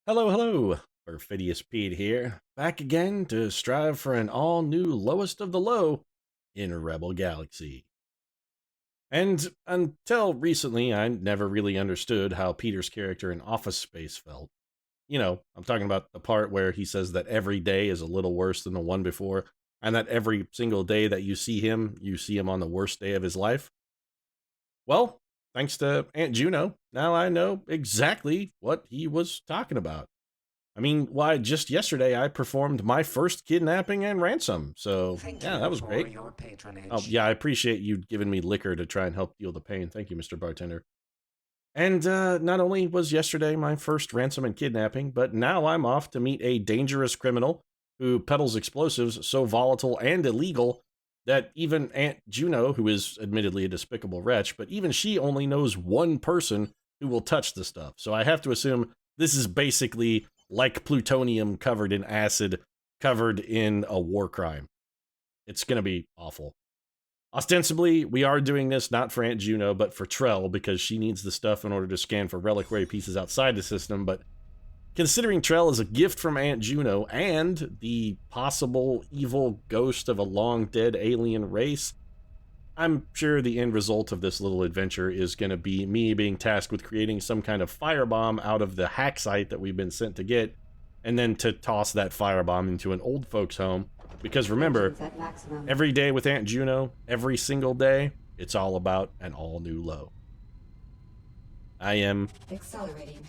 Hello, hello. Perfidious Pete here, back again to strive for an all-new lowest of the low in Rebel Galaxy. And until recently, I never really understood how Peter's character in Office Space felt. You know, I'm talking about the part where he says that every day is a little worse than the one before, and that every single day that you see him on the worst day of his life. Well, thanks to Aunt Juno, now I know exactly what he was talking about. I mean, why, just yesterday I performed my first kidnapping and ransom, so Thank yeah, you that was for great. your Oh, patronage. yeah, I appreciate you giving me liquor to try and help heal the pain. Thank you, Mr. Bartender. And not only was yesterday my first ransom and kidnapping, but now I'm off to meet a dangerous criminal who peddles explosives so volatile and illegal that even Aunt Juno, who is admittedly a despicable wretch, but even she only knows one person who will touch the stuff. So I have to assume this is basically like plutonium covered in acid, covered in a war crime. It's going to be awful. Ostensibly, we are doing this not for Aunt Juno, but for Trell, because she needs the stuff in order to scan for reliquary pieces outside the system, but considering Trell is a gift from Aunt Juno and the possible evil ghost of a long-dead alien race, I'm sure the end result of this little adventure is going to be me being tasked with creating some kind of firebomb out of the hack site that we've been sent to get, and then to toss that firebomb into an old folks' home. Because remember, every day with Aunt Juno, every single day, it's all about an all-new low. I am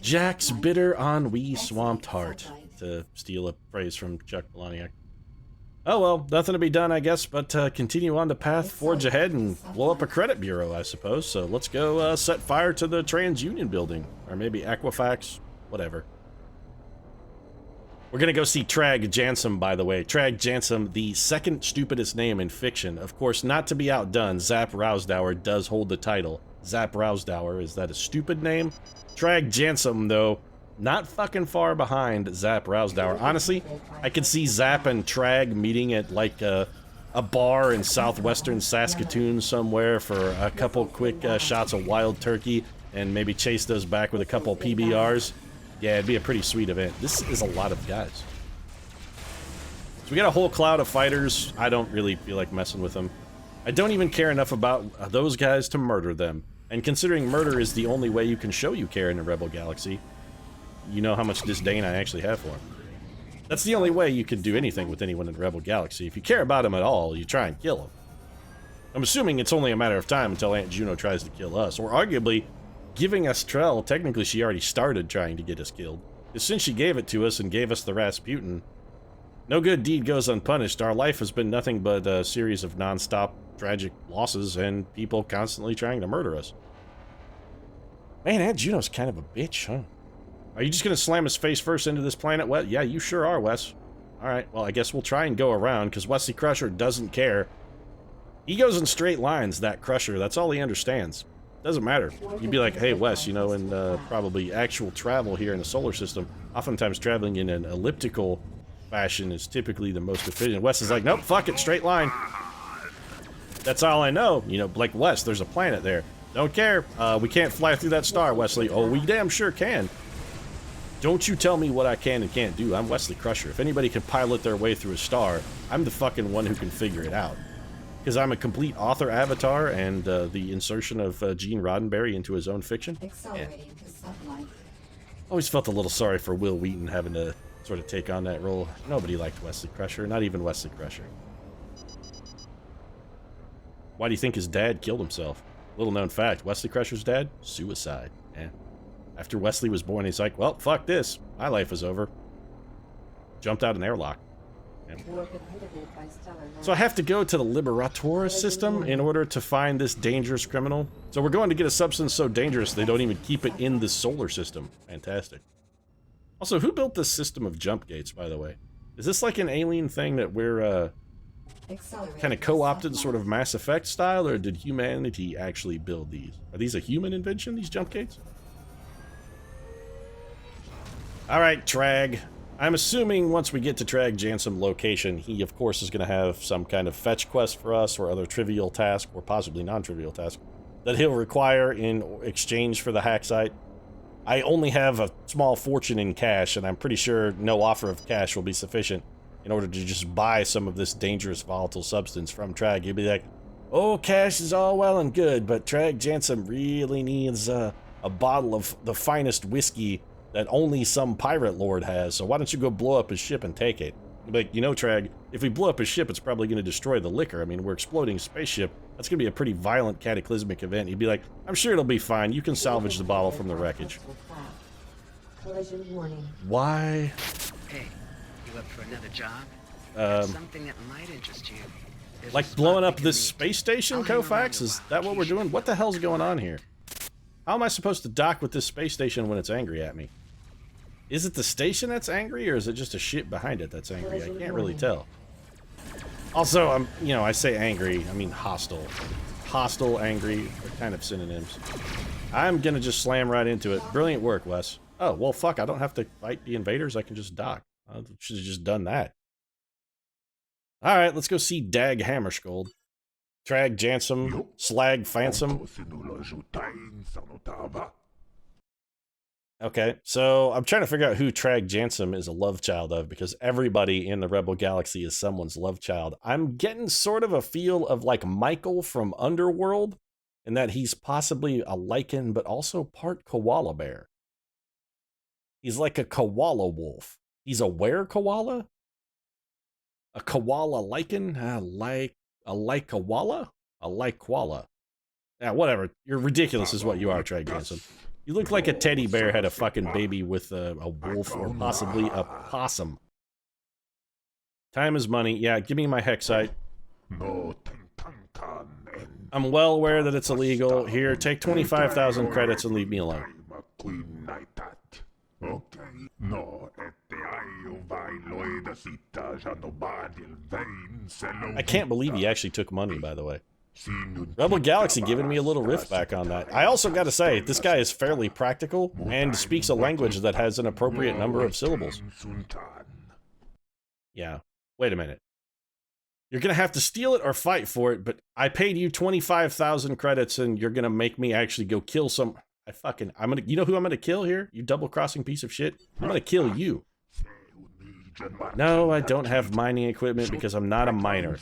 Jack's bitter ennui swamped heart, to steal a phrase from Chuck Palahniuk. Oh well, nothing to be done, I guess, but continue on the path, forge ahead, and blow up a credit bureau, I suppose. So let's go set fire to the TransUnion building, or maybe Equifax, whatever. We're gonna go see Trag Jansom, by the way. Trag Jansom, the second stupidest name in fiction. Of course, not to be outdone, Zap Rousdower does hold the title. Zap Rousdower, is that a stupid name? Trag Jansom, though, not fucking far behind Zap Rousdower. Honestly, I could see Zap and Trag meeting at like a bar in southwestern Saskatoon somewhere for a couple quick shots of wild turkey and maybe chase those back with a couple PBRs. Yeah, it'd be a pretty sweet event. This is a lot of guys. So we got a whole cloud of fighters. I don't really feel like messing with them. I don't even care enough about those guys to murder them. And considering murder is the only way you can show you care in the Rebel Galaxy, you know how much disdain I actually have for them. That's the only way you can do anything with anyone in the Rebel Galaxy. If you care about them at all, you try and kill them. I'm assuming it's only a matter of time until Aunt Juno tries to kill us, or arguably giving us Trell. Technically, she already started trying to get us killed. Because since she gave it to us and gave us the Rasputin, no good deed goes unpunished. Our life has been nothing but a series of non-stop tragic losses and people constantly trying to murder us. Man, Aunt Juno's kind of a bitch, huh? Are you just gonna slam his face first into this planet? Well, yeah, you sure are, Wes. Alright, well, I guess we'll try and go around, because Wesley Crusher doesn't care. He goes in straight lines, that Crusher. That's all he understands. Doesn't matter. You'd be like, hey, Wes, you know, in probably actual travel here in the solar system, oftentimes traveling in an elliptical fashion is typically the most efficient. Wes is like, nope, fuck it, straight line. That's all I know. You know, like, Wes, there's a planet there. Don't care. We can't fly through that star, Wesley. Oh, we damn sure can. Don't you tell me what I can and can't do. I'm Wesley Crusher. If anybody can pilot their way through a star, I'm the fucking one who can figure it out. Because I'm a complete author avatar, and the insertion of Gene Roddenberry into his own fiction. Yeah. Always felt a little sorry for Will Wheaton having to sort of take on that role. Nobody liked Wesley Crusher, not even Wesley Crusher. Why do you think his dad killed himself? Little known fact, Wesley Crusher's dad? Suicide. Yeah. After Wesley was born, he's like, well, fuck this. My life is over. Jumped out an airlock. Yeah. So I have to go to the Liberator system in order to find this dangerous criminal. So we're going to get a substance so dangerous they don't even keep it in the solar system. Fantastic. Also, who built this system of jump gates, by the way? Is this like an alien thing that we're kind of co-opted sort of Mass Effect style, or did humanity actually build these? Are these a human invention, these jump gates? Alright, Trag. I'm assuming once we get to Trag Jansom location, he of course is going to have some kind of fetch quest for us, or other trivial task, or possibly non-trivial task, that he'll require in exchange for the hack site. I only have a small fortune in cash, and I'm pretty sure no offer of cash will be sufficient in order to just buy some of this dangerous volatile substance from Trag. You'd be like, oh, cash is all well and good, but Trag Jansen really needs a bottle of the finest whiskey that only some pirate lord has, so why don't you go blow up his ship and take it? You'd be like, you know, Trag, if we blow up his ship, it's probably going to destroy the liquor. I mean, we're exploding a spaceship. That's going to be a pretty violent cataclysmic event. You'd be like, I'm sure it'll be fine. You can salvage the bottle from the wreckage. Why? Hey, you up for another job? Something that might interest you. Like blowing up this space station, Kofax? Is that what we're doing? What the hell's going on here? How am I supposed to dock with this space station when it's angry at me? Is it the station that's angry, or is it just a ship behind it that's angry? I can't really tell. Also, you know, I say angry, I mean hostile. Hostile, angry, they're kind of synonyms. I'm gonna just slam right into it. Brilliant work, Wes. Oh, well, fuck, I don't have to fight the invaders. I can just dock. I should have just done that. Alright, let's go see Dag Hammarskjöld. Trag Jansen, Slag Fansome. Okay, so I'm trying to figure out who Trag Jansen is a love child of, because everybody in the Rebel Galaxy is someone's love child. I'm getting sort of a feel of like Michael from Underworld, in that he's possibly a lichen, but also part koala bear. He's like a koala wolf. He's a were-koala? A koala lichen? A like-koala? A like-koala. Yeah, whatever. You're ridiculous is what you are, Trag Jansen. You look like a teddy bear had a fucking baby with a wolf or possibly a possum. Time is money. Yeah, give me my hexite. I'm well aware that it's illegal. Here, take 25,000 credits and leave me alone. I can't believe he actually took money, by the way. Rebel Galaxy giving me a little riff back on that. I also gotta say, this guy is fairly practical and speaks a language that has an appropriate number of syllables. Yeah, wait a minute. You're gonna have to steal it or fight for it, but I paid you 25,000 credits and you're gonna make me actually go kill some... you know who I'm gonna kill here? You double-crossing piece of shit? I'm gonna kill you. No, I don't have mining equipment because I'm not a miner.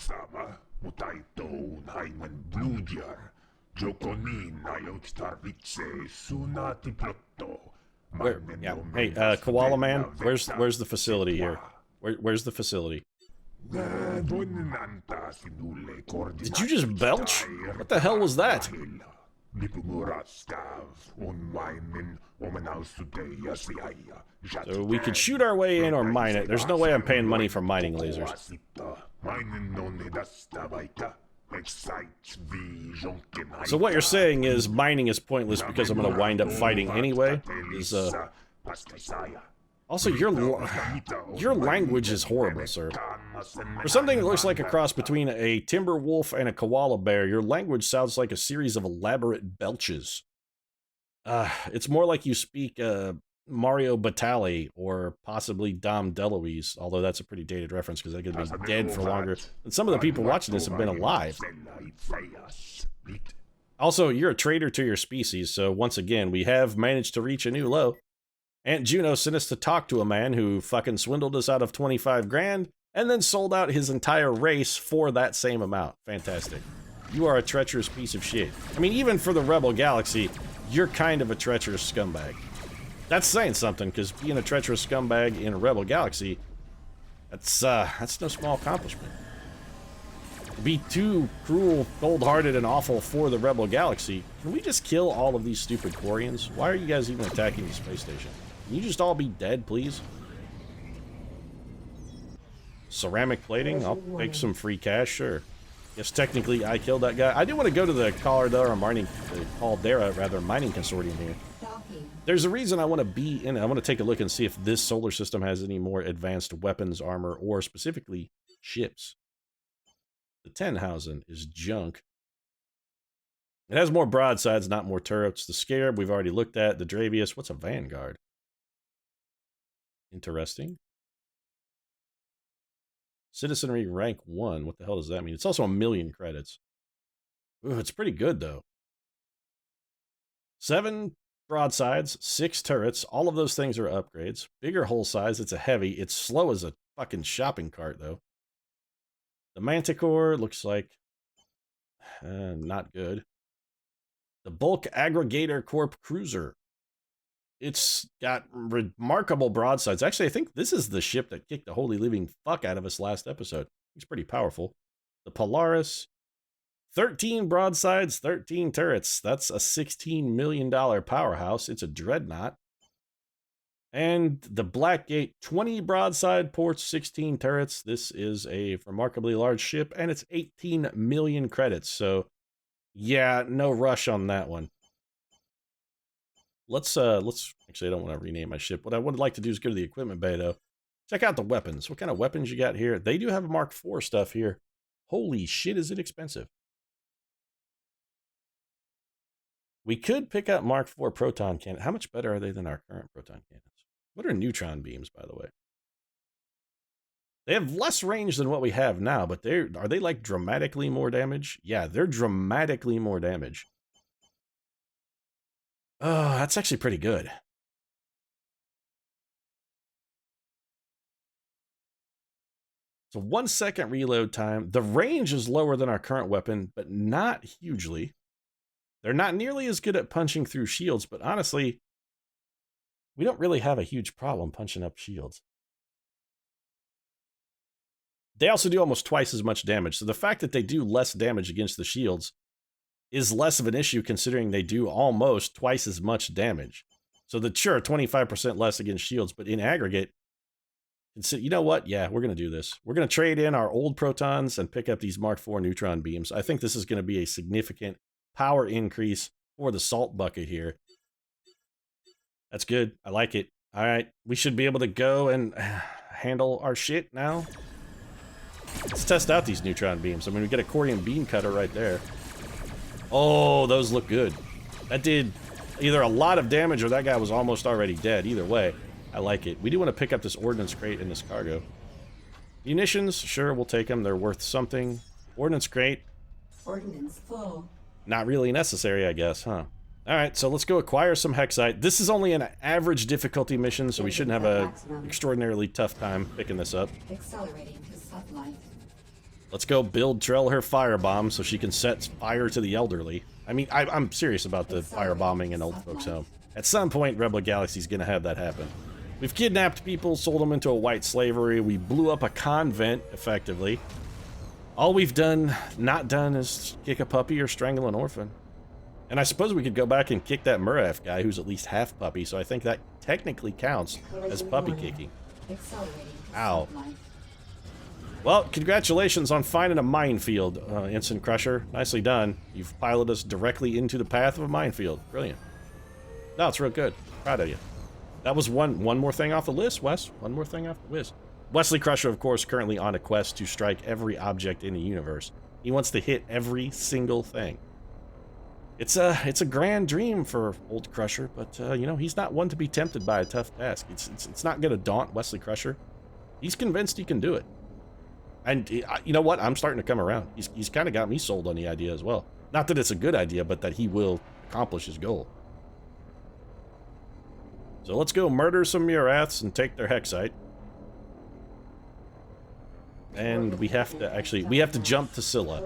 Where, yeah. Hey, Koala Man, where's the facility here? Where's the facility? Did you just belch? What the hell was that? So we could shoot our way in or mine it. There's no way I'm paying money for mining lasers. So what you're saying is mining is pointless because I'm going to wind up fighting anyway? Also, your language is horrible, sir. For something that looks like a cross between a timber wolf and a koala bear, your language sounds like a series of elaborate belches. It's more like you speak Mario Batali or possibly Dom DeLuise, although that's a pretty dated reference because they're going to be dead for longer than some of the people watching this have been alive. Also, you're a traitor to your species, so once again, we have managed to reach a new low. Aunt Juno sent us to talk to a man who fucking swindled us out of 25 grand and then sold out his entire race for that same amount. Fantastic. You are a treacherous piece of shit. I mean, even for the Rebel Galaxy, you're kind of a treacherous scumbag. That's saying something, because being a treacherous scumbag in a Rebel Galaxy, that's no small accomplishment. To be too cruel, cold-hearted, and awful for the Rebel Galaxy, can we just kill all of these stupid Quarians? Why are you guys even attacking the space station? Can you just all be dead, please? Ceramic plating? I'll take some free cash, sure. Yes, technically I killed that guy. I do want to go to the Caldera mining consortium here. There's a reason I want to be in it. I want to take a look and see if this solar system has any more advanced weapons, armor, or specifically ships. The Tenhausen is junk. It has more broadsides, not more turrets. The Scarab we've already looked at. The Dravius. What's a Vanguard? Interesting. Citizenry rank 1. What the hell does that mean? It's also 1,000,000 credits. Ooh, it's pretty good, though. 7 broadsides, 6 turrets. All of those things are upgrades. Bigger hull size. It's a heavy. It's slow as a fucking shopping cart, though. The Manticore looks like not good. The Bulk Aggregator Corp Cruiser. It's got remarkable broadsides. Actually, I think this is the ship that kicked the holy living fuck out of us last episode. It's pretty powerful. The Polaris. 13 broadsides, 13 turrets. That's a $16 million powerhouse. It's a dreadnought. And the Blackgate, 20 broadside ports, 16 turrets. This is a remarkably large ship, and it's 18 million credits. So, yeah, no rush on that one. Let's actually, I don't want to rename my ship. What I would like to do is go to the equipment bay, though. Check out the weapons. What kind of weapons you got here? They do have Mark IV stuff here. Holy shit, is it expensive. We could pick up Mark IV proton cannon. How much better are they than our current proton cannons? What are neutron beams, by the way? They have less range than what we have now, but are they like dramatically more damage? Yeah, they're dramatically more damage. Oh, that's actually pretty good. So 1 second reload time. The range is lower than our current weapon, but not hugely. They're not nearly as good at punching through shields, but honestly, we don't really have a huge problem punching up shields. They also do almost twice as much damage, so the fact that they do less damage against the shields is less of an issue considering they do almost twice as much damage. So sure, 25% less against shields, but in aggregate, you know what? Yeah, we're going to do this. We're going to trade in our old protons and pick up these Mark IV neutron beams. I think this is going to be a significant power increase for the salt bucket here. That's good. I like it. All right, we should be able to go and handle our shit now. Let's test out these neutron beams. I mean, we get a Corium beam cutter right there. Oh, those look good. That did either a lot of damage or that guy was almost already dead. Either way, I like it. We do want to pick up this ordnance crate in this cargo. Munitions, sure, we'll take them. They're worth something. Ordnance crate. Ordnance full. Not really necessary, I guess, huh? Alright, so let's go acquire some Hexite. This is only an average difficulty mission, so we shouldn't have an extraordinarily tough time picking this up. Accelerating to sunlight. Let's go build Trell her firebomb so she can set fire to the elderly. I mean, I'm serious about the firebombing in old folks' home. At some point, Rebel Galaxy's gonna have that happen. We've kidnapped people, sold them into a white slavery. We blew up a convent, effectively. All we've not done is kick a puppy or strangle an orphan. And I suppose we could go back and kick that Muraf guy who's at least half puppy, so I think that technically counts as puppy kicking. Ow. Well, congratulations on finding a minefield, Ensign Crusher. Nicely done. You've piloted us directly into the path of a minefield. Brilliant. No, it's real good. Proud of you. That was one more thing off the list, Wes. One more thing off the list. Wesley Crusher, of course, currently on a quest to strike every object in the universe. He wants to hit every single thing. It's a grand dream for old Crusher, but, you know, he's not one to be tempted by a tough task. It's not going to daunt Wesley Crusher. He's convinced he can do it. And, you know what? I'm starting to come around. He's kind of got me sold on the idea as well. Not that it's a good idea, but that he will accomplish his goal. So let's go murder some Muraths and take their Hexite. And we have to jump to Scylla.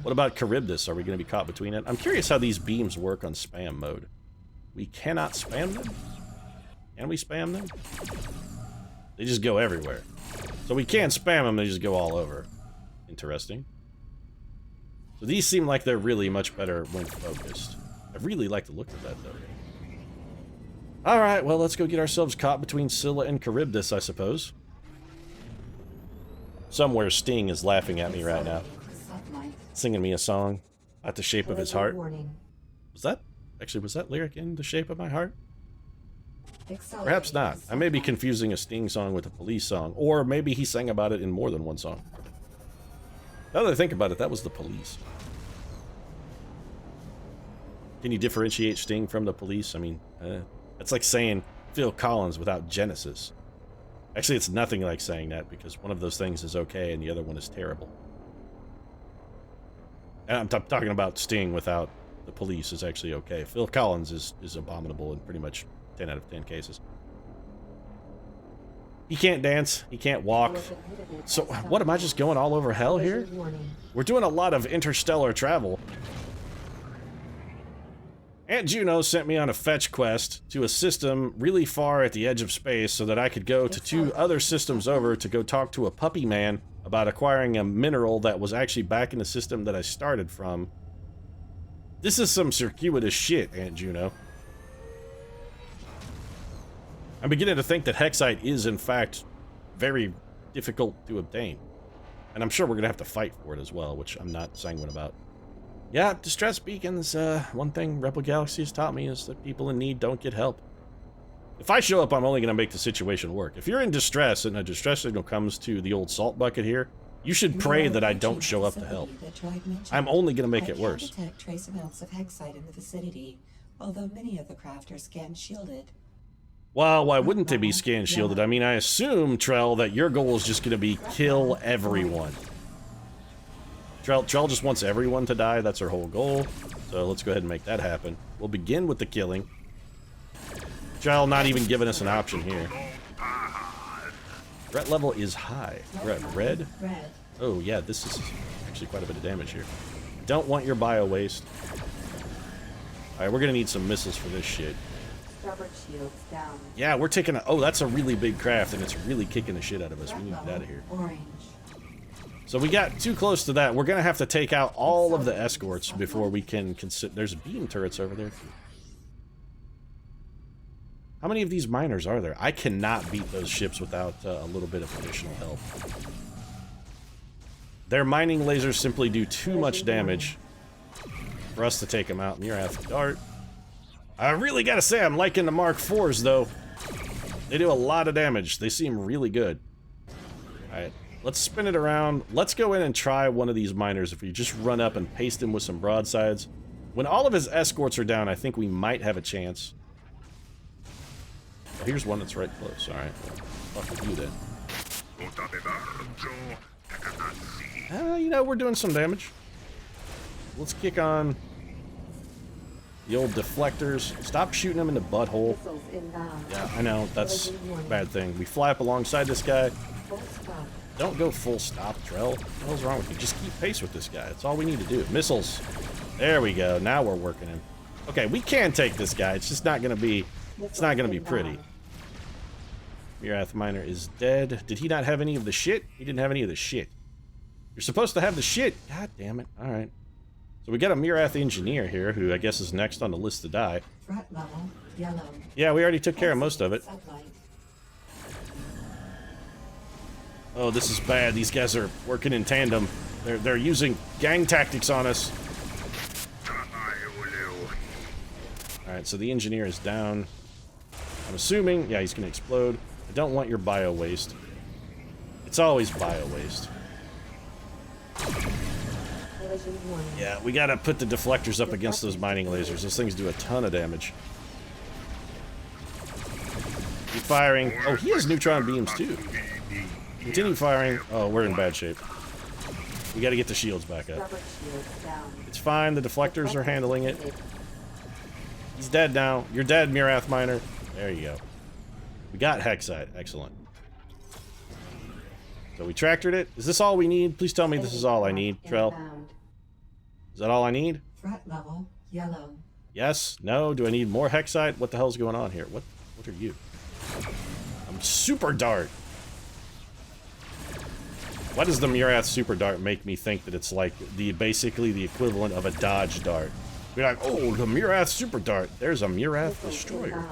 What about Charybdis? Are we going to be caught between it? I'm curious how these beams work on spam mode. We cannot spam them? Can we spam them? They just go everywhere. So we can't spam them, they just go all over. Interesting. So these seem like they're really much better when focused. I really like the look of that, though. Alright, well, let's go get ourselves caught between Scylla and Charybdis, I suppose. Somewhere Sting is laughing at me right now. Singing me a song at the shape of his heart. Was that lyric in The Shape of My Heart? Perhaps not. I may be confusing a Sting song with a Police song, or maybe he sang about it in more than one song. Now that I think about it, that was the Police. Can you differentiate Sting from the Police? I mean, that's like saying Phil Collins without Genesis. Actually, it's nothing like saying that, because one of those things is okay and the other one is terrible. And I'm talking about Sting without the police is actually okay. Phil Collins is abominable in pretty much 10 out of 10 cases. He can't dance. He can't walk. So, what, am I just going all over hell here? We're doing a lot of interstellar travel. Aunt Juno sent me on a fetch quest to a system really far at the edge of space so that I could go to 2 other systems over to go talk to a puppy man about acquiring a mineral that was actually back in the system that I started from. This is some circuitous shit, Aunt Juno. I'm beginning to think that Hexite is, in fact, very difficult to obtain. And I'm sure we're going to have to fight for it as well, which I'm not sanguine about. Yeah, distress beacons, one thing Rebel Galaxy has taught me is that people in need don't get help. If I show up, I'm only going to make the situation work. If you're in distress and a distress signal comes to the old salt bucket here, you should pray that I don't show up to help. I'm only going to make it worse. I can detect trace amounts of Hexite in the vicinity, although many of the craft are scan-shielded. Well, why wouldn't they be scan-shielded? I mean, I assume, Trell, that your goal is just going to be kill everyone. Trell just wants everyone to die. That's her whole goal. So let's go ahead and make that happen. We'll begin with the killing. Trell not even giving us an option here. Threat level is high. We're at red? Oh, yeah, this is actually quite a bit of damage here. Don't want your bio waste. Alright, we're going to need some missiles for this shit. Yeah, we're taking a... Oh, that's a really big craft, and it's really kicking the shit out of us. We need to get out of here. So we got too close to that. We're going to have to take out all of the escorts before we can consider... There's beam turrets over there, too. How many of these miners are there? I cannot beat those ships without a little bit of additional help. Their mining lasers simply do too much damage for us to take them out. Mirath Dart. I really gotta say, I'm liking the Mark IVs, though. They do a lot of damage. They seem really good. Alright, let's spin it around. Let's go in and try one of these miners. If we just run up and paste him with some broadsides. When all of his escorts are down, I think we might have a chance. Oh, here's one that's right close. Alright, well, fuck with you then. You know, we're doing some damage. Let's kick on the old deflectors. Stop shooting them in the butthole. Yeah, I know, that's a bad thing. We fly up alongside this guy. Don't go full stop, Trell. What the hell's wrong with you? Just keep pace with this guy. That's all we need to do. Missiles. There we go. Now we're working him. Okay, we can take this guy. It's just not gonna be... It's not gonna be pretty. Mirath Miner is dead. Did he not have any of the shit? He didn't have any of the shit. You're supposed to have the shit. God damn it. Alright. So we got a Mirath Engineer here, who I guess is next on the list to die. Threat level, yellow. Yeah, we already took care of most of it. Oh, this is bad. These guys are working in tandem. They're using gang tactics on us. Alright, so the Engineer is down. I'm assuming... Yeah, he's gonna explode. I don't want your bio waste. It's always bio waste. Yeah, we gotta put the deflectors up against those mining lasers. Those things do a ton of damage. Keep firing. Oh, he has neutron beams too. Continue firing. Oh, we're in bad shape. We gotta get the shields back up. It's fine, the deflectors are handling it. He's dead now. You're dead, Mirath Miner. There you go. We got Hexite. Excellent. So we tractored it. Is this all we need? Please tell me this is all I need, Trell. Is that all I need? Threat level, yellow. Yes? No? Do I need more Hexite? What the hell's going on here? What are you? I'm Super Dart. Why does the Mirath Super Dart make me think that it's like basically the equivalent of a Dodge Dart? Be like, oh, the Mirath Super Dart. There's a Mirath Destroyer.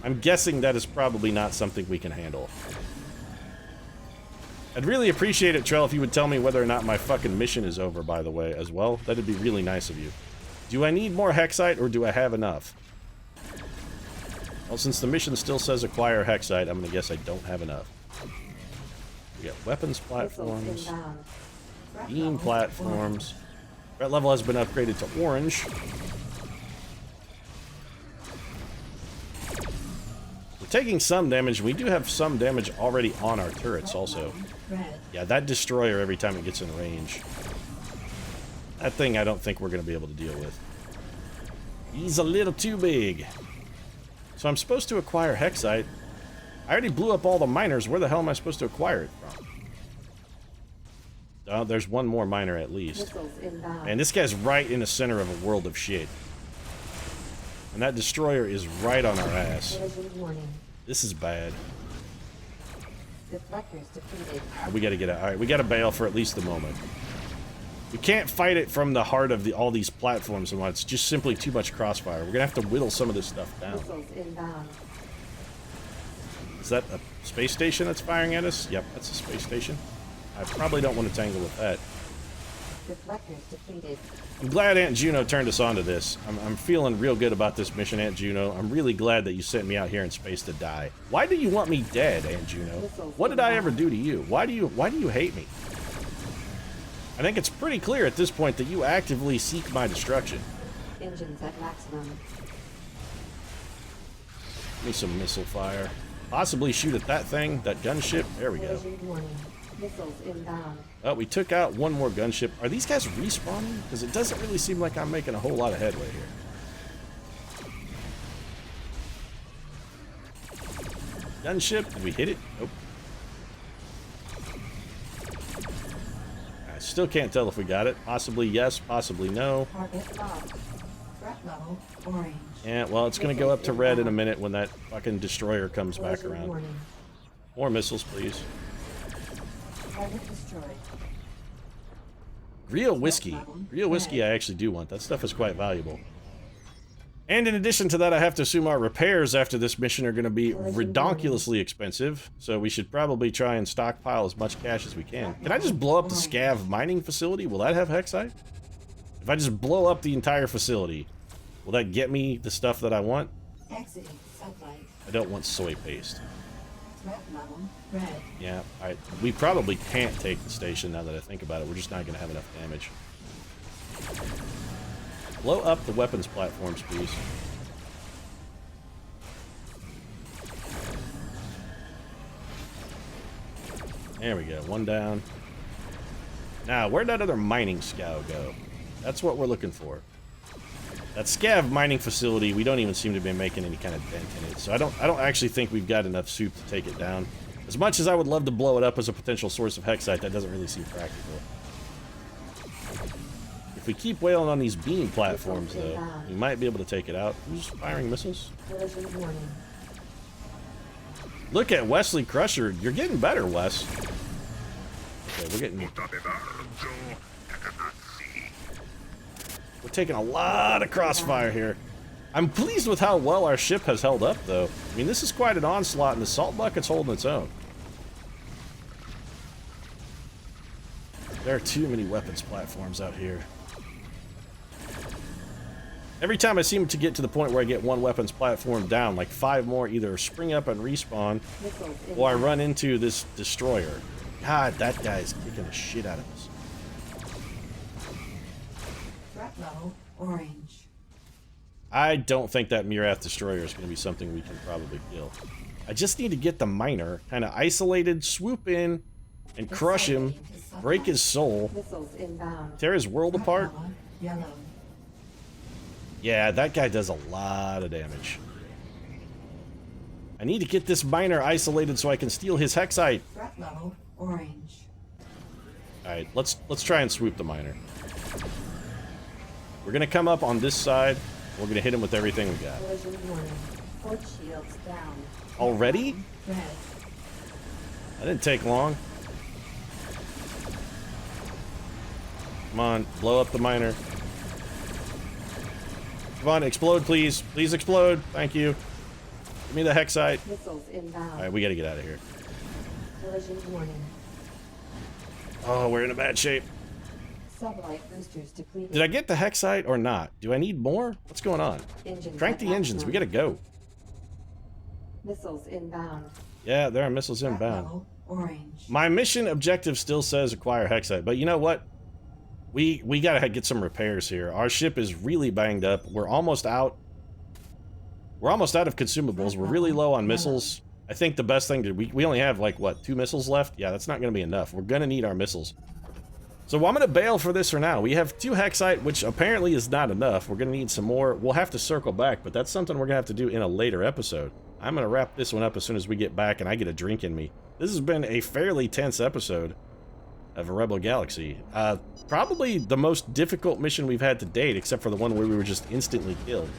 I'm guessing that is probably not something we can handle. I'd really appreciate it, Trell, if you would tell me whether or not my fucking mission is over, by the way, as well. That'd be really nice of you. Do I need more Hexite, or do I have enough? Well, since the mission still says acquire Hexite, I'm gonna guess I don't have enough. We got weapons platforms, beam platforms. Threat level has been upgraded to orange. We're taking some damage. We do have some damage already on our turrets also. Yeah, that destroyer every time it gets in range. That thing I don't think we're going to be able to deal with. He's a little too big. So I'm supposed to acquire Hexite. I already blew up all the miners. Where the hell am I supposed to acquire it from? Oh, there's one more miner at least. And this guy's right in the center of a world of shit. And that destroyer is right on our ass. This is bad. We gotta get out. Alright, we gotta bail for at least the moment. We can't fight it from the heart of all these platforms and it's just simply too much crossfire. We're gonna have to whittle some of this stuff down. Is that a space station that's firing at us? Yep, that's a space station. I probably don't want to tangle with that. I'm glad Aunt Juno turned us onto this. I'm feeling real good about this mission, Aunt Juno. I'm really glad that you sent me out here in space to die. Why do you want me dead, Aunt Juno? What did I ever do to you? Why do you hate me? I think it's pretty clear at this point that you actively seek my destruction. Engines at maximum. Give me some missile fire. Possibly shoot at that thing, that gunship. There we go. Missiles inbound. Oh, we took out one more gunship. Are these guys respawning? Because it doesn't really seem like I'm making a whole lot of headway here. Gunship, did we hit it? Nope. I still can't tell if we got it. Possibly yes, possibly no. Target locked. Threat level orange. Yeah, well, it's going to go up to red in a minute when that fucking destroyer comes back around. More missiles, please. Target destroyed. Real whiskey. Real whiskey I actually do want. That stuff is quite valuable. And in addition to that, I have to assume our repairs after this mission are going to be redonkulously expensive. So we should probably try and stockpile as much cash as we can. Can I just blow up the scav mining facility? Will that have Hexite? If I just blow up the entire facility, will that get me the stuff that I want? Exiting sublight. I don't want soy paste. Threat level red. Yeah, alright. We probably can't take the station now that I think about it. We're just not going to have enough damage. Blow up the weapons platforms, please. There we go. One down. Now, where'd that other mining scow go? That's what we're looking for. That scav mining facility, we don't even seem to be making any kind of dent in it. So I don't actually think we've got enough soup to take it down. As much as I would love to blow it up as a potential source of Hexite, that doesn't really seem practical. If we keep wailing on these beam platforms, though, we might be able to take it out. Who's firing missiles? Look at Wesley Crusher. You're getting better, Wes. Okay, we're getting... We're taking a lot of crossfire here. I'm pleased with how well our ship has held up, though. I mean, this is quite an onslaught, and the salt bucket's holding its own. There are too many weapons platforms out here. Every time I seem to get to the point where I get one weapons platform down, like 5 more either spring up and respawn, or I run into this destroyer. God, that guy's kicking the shit out of us. Threat level orange. I don't think that Mirath destroyer is going to be something we can probably kill. I just need to get the miner kind of isolated, swoop in, and crush him, break his soul, tear his world apart. Yellow. Yeah, that guy does a lot of damage. I need to get this miner isolated so I can steal his Hexite. Threat level orange. Alright, let's try and swoop the miner. We're gonna come up on this side. We're gonna hit him with everything we got. Port shields down. Already? Red. That didn't take long. Come on, blow up the miner. Come on, explode, please. Please explode. Thank you. Give me the Hexite. Missiles inbound. Alright, we gotta get out of here. Collision warning. Oh, we're in a bad shape. Sublight boosters depleted. Did I get the Hexite or not? Do I need more? What's going on? Crank the engines. We gotta go. Missiles inbound. Yeah, there are missiles Threat inbound. level orange. My mission objective still says acquire Hexite, but you know what? We gotta get some repairs here. Our ship is really banged up. We're almost out. We're almost out of consumables. We're really low on missiles. I think the best thing to... We only have, like, what, 2 missiles left? Yeah, that's not gonna be enough. We're gonna need our missiles. So I'm going to bail for this for now. We have 2 Hexite, which apparently is not enough. We're going to need some more. We'll have to circle back, but that's something we're going to have to do in a later episode. I'm going to wrap this one up as soon as we get back and I get a drink in me. This has been a fairly tense episode of a Rebel Galaxy. Probably the most difficult mission we've had to date, except for the one where we were just instantly killed.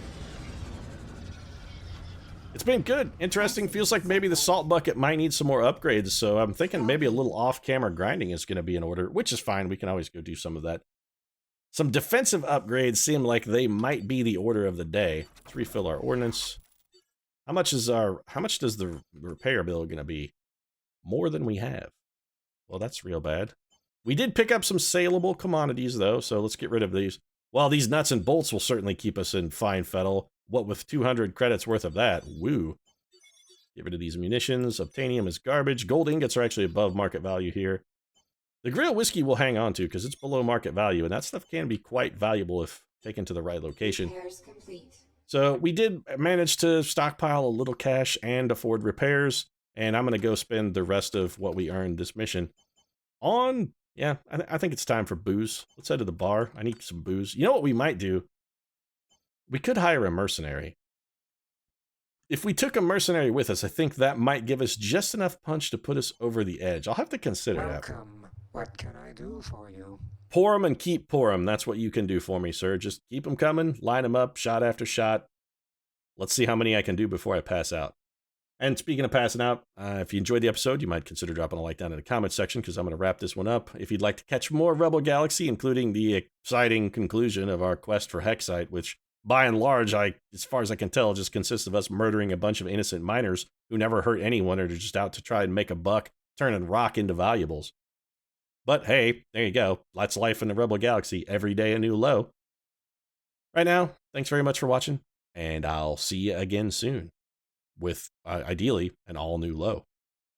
It's been good, interesting. Feels like maybe the salt bucket might need some more upgrades, so I'm thinking maybe a little off-camera grinding is going to be in order, which is fine. We can always go do some of that. Some defensive upgrades seem like they might be the order of the day. Let's refill our ordnance. How much does the repair bill going to be? More than we have. Well, that's real bad. We did pick up some saleable commodities, though, so let's get rid of these. Well, these nuts and bolts will certainly keep us in fine fettle. What with 200 credits worth of that? Woo. Get rid of these munitions. Obtanium is garbage. Gold ingots are actually above market value here. The grill whiskey we'll hang on to because it's below market value, and that stuff can be quite valuable if taken to the right location. Repairs complete. So we did manage to stockpile a little cash and afford repairs, and I'm going to go spend the rest of what we earned this mission on... Yeah, I think it's time for booze. Let's head to the bar. I need some booze. You know what we might do? We could hire a mercenary. If we took a mercenary with us, I think that might give us just enough punch to put us over the edge. I'll have to consider that. Welcome. What can I do for you? Pour 'em and keep pour 'em. That's what you can do for me, sir. Just keep them coming, line them up, shot after shot. Let's see how many I can do before I pass out. And speaking of passing out, if you enjoyed the episode, you might consider dropping a like down in the comments section because I'm going to wrap this one up. If you'd like to catch more Rebel Galaxy, including the exciting conclusion of our quest for Hexite, which by and large, as far as I can tell, just consists of us murdering a bunch of innocent miners who never hurt anyone or are just out to try and make a buck, turning rock into valuables. But hey, there you go. That's life in the Rebel Galaxy. Every day a new low. Right now, thanks very much for watching, and I'll see you again soon with, ideally, an all-new low.